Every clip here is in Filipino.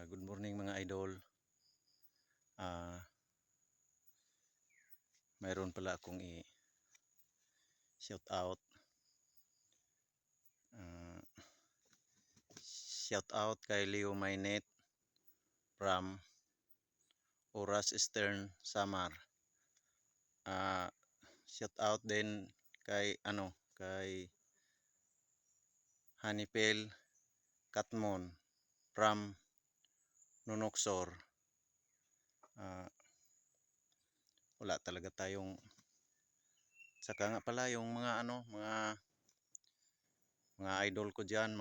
Good morning mga idol. Mayroon pala akong i-shout out. Shout out kay Leo Mainet from Oras Eastern Samar. Shout out din kay Hanipel Katmon from Nunoksor. Wala talaga tayong saka nga pala yung mga idol ko diyan,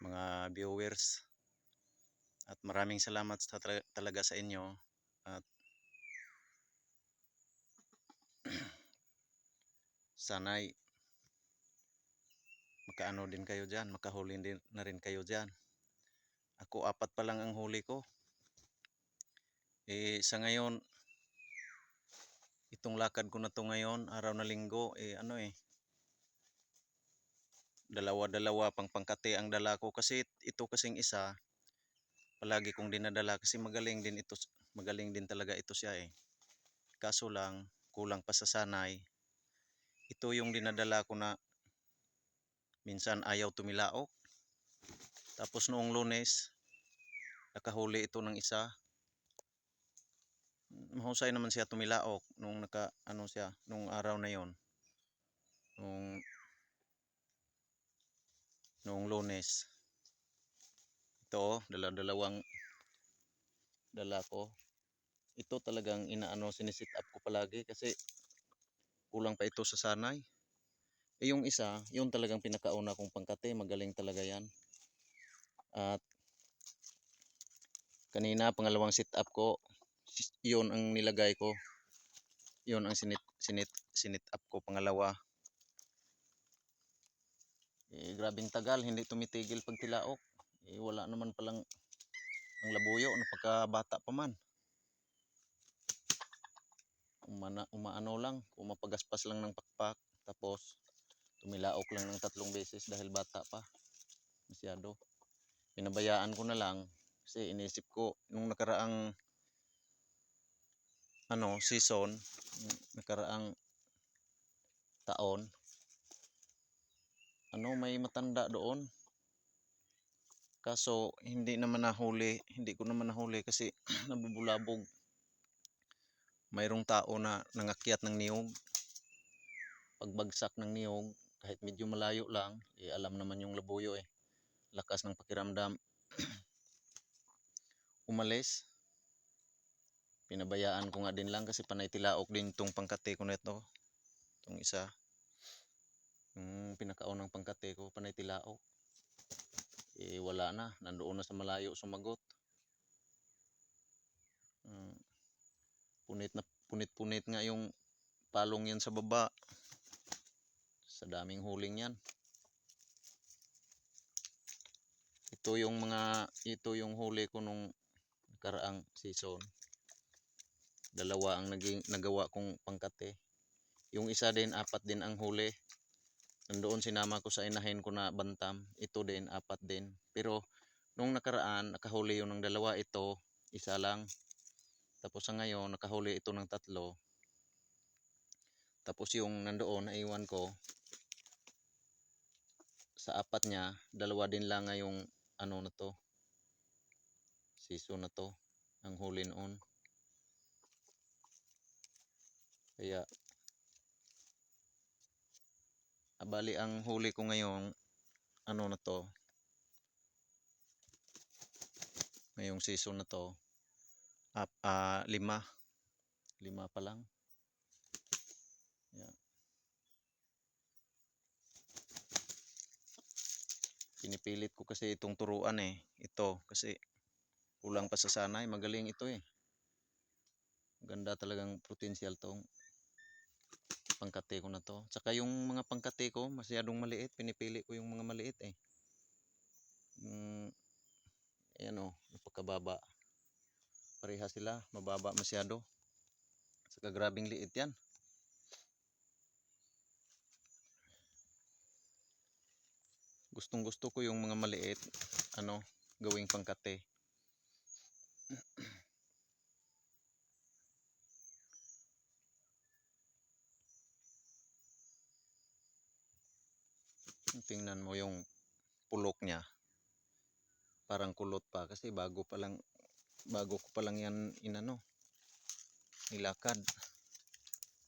mga viewers, at maraming salamat talaga sa inyo, at sana'y makaano din kayo diyan, makahuli din na rin kayo diyan. Ako 4 pa lang ang huli ko. Sa ngayon, itong lakad ko na to ngayon, araw na linggo, dalawa-dalawa pang pangkate ang dala ko, kasi ito kasing isa palagi kong dinadala kasi magaling din talaga ito siya kaso lang kulang pa sa sanay. Ito yung dinadala ko na minsan ayaw tumilaok, tapos noong Lunes nakahuli ito ng isa. Mahusay naman siya tumilaok nung nung araw na yon, noong Lunes. Ito, dalawang dala ko. Ito talagang sinisit up ko palagi kasi kulang pa ito sa sanay. Yung isa, yung talagang pinakauna kong pangkate, magaling talaga yan. At kanina, pangalawang sit up ko, yun ang nilagay ko. Yun ang sinit up ko, pangalawa. Grabing tagal, hindi tumitigil pag tilaok. Wala naman palang ang labuyo, napagkabata pa man. Umaano lang, umapagaspas lang ng pakpak, tapos tumilaok lang ng 3 beses dahil bata pa. Masyado. Pinabayaan ko na lang kasi inisip ko nung nakaraang season, nakaraang taon, may matanda doon. Kaso hindi ko naman nahuli kasi nabubulabog. Mayroong tao na nangakyat ng niyog. Pagbagsak ng niyog, kahit medyo malayo lang, alam naman yung labuyo lakas ng pakiramdam. Umalis. Pinabayaan ko nga din lang kasi panay tilaok din itong pangkate ko na ito. Itong isa. Yung pinakaunang pangkate ko, panay tilaok. Wala na. Nandoon na sa malayo sumagot. Punit nga yung palong yan sa baba. Sa daming huling yan. Ito yung huli ko nung nakaraang season. 2 ang nagawa kong pangkate. Yung isa din, 4 din ang huli. Nandoon sinama ko sa inahin ko na bantam. Ito din, 4 din. Pero nung nakaraan, nakahuli yun ng 2. Ito, isa lang. Tapos sa ngayon, nakahuli ito ng 3. Tapos yung nandoon, naiwan ko. Sa 4 niya, 2 din lang ngayong na to. Season na to. Ang huli noon. Kaya, bali ang huli ko ngayon, na to. Ngayong season na to, 5 pa lang. Yeah. Pinipilit ko kasi itong turuan ito kasi kulang pa sa sanay. Magaling ito Ganda talagang potential tong pangkate ko na to. Tsaka yung mga pangkate ko masyadong maliit, pinipili ko yung mga maliit napakababa. Pareha sila, mababa masyado. Saka grabing liit 'yan. Gustong gusto ko yung mga maliit, ano, gawing pangkate. Tingnan mo yung pulok niya. Parang kulot pa kasi bago ko pa lang yan inano, nilakad.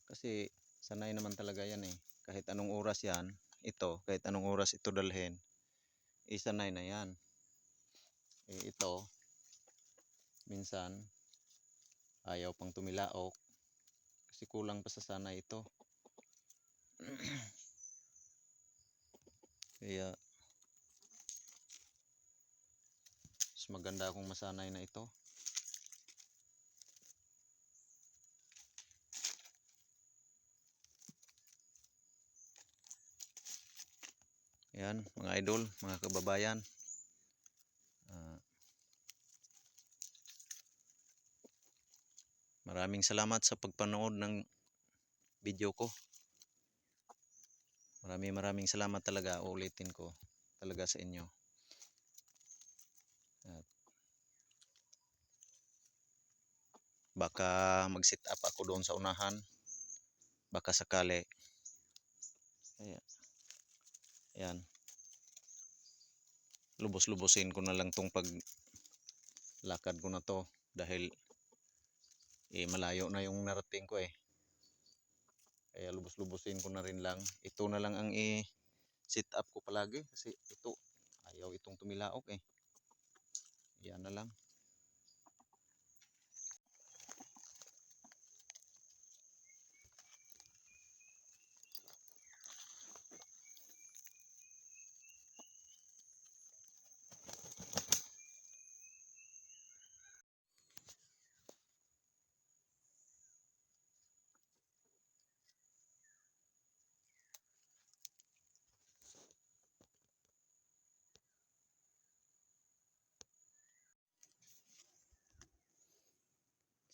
Kasi sanay naman talaga yan eh. Kahit anong oras yan, kahit anong oras ito dalhin, sanay na yan. Ito, minsan, ayaw pang tumilaok. Kasi kulang pa sa sanay ito. Kaya, mas maganda kung masanay na ito. Ayan, mga idol, mga kababayan. Maraming salamat sa pagpanood ng video ko. Maraming salamat talaga. Uulitin ko talaga sa inyo. At baka mag-sit up ako doon sa unahan. Baka sakali. Ayan. Lubos-lubosin ko na lang tong paglakad ko na to. Dahil malayo na yung narating ko eh. Kaya lubos-lubosin ko na rin lang. Ito na lang ang i-sit up ko palagi. Kasi ito, ayaw itong tumilaok eh. Yan na lang.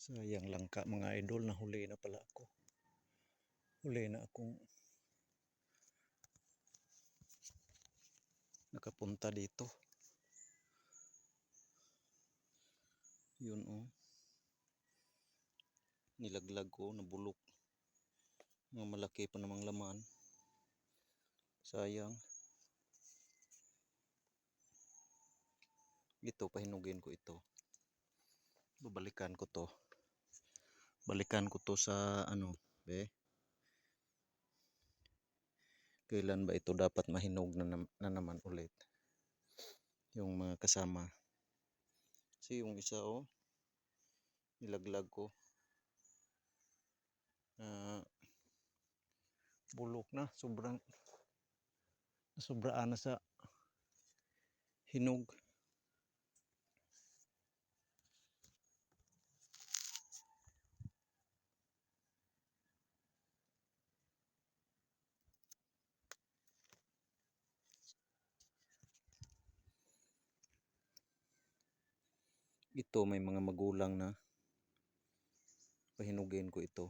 Sayang lang ka mga idol, nahuli na pala ako. Huli na akong nakapunta dito. Yun oh. Nilaglag ko, nabulok. Mga malaki pa namang laman. Sayang. Ito, pahinugin ko ito. Babalikan ko to. Balikan ko to sa ano, kailan ba ito dapat mahinog na naman ulit. Yung mga kasama. Kasi yung isa oh, nilaglag ko. Bulok na, sobraan na sa hinog. Ito may mga magulang na. Pahinugin ko ito.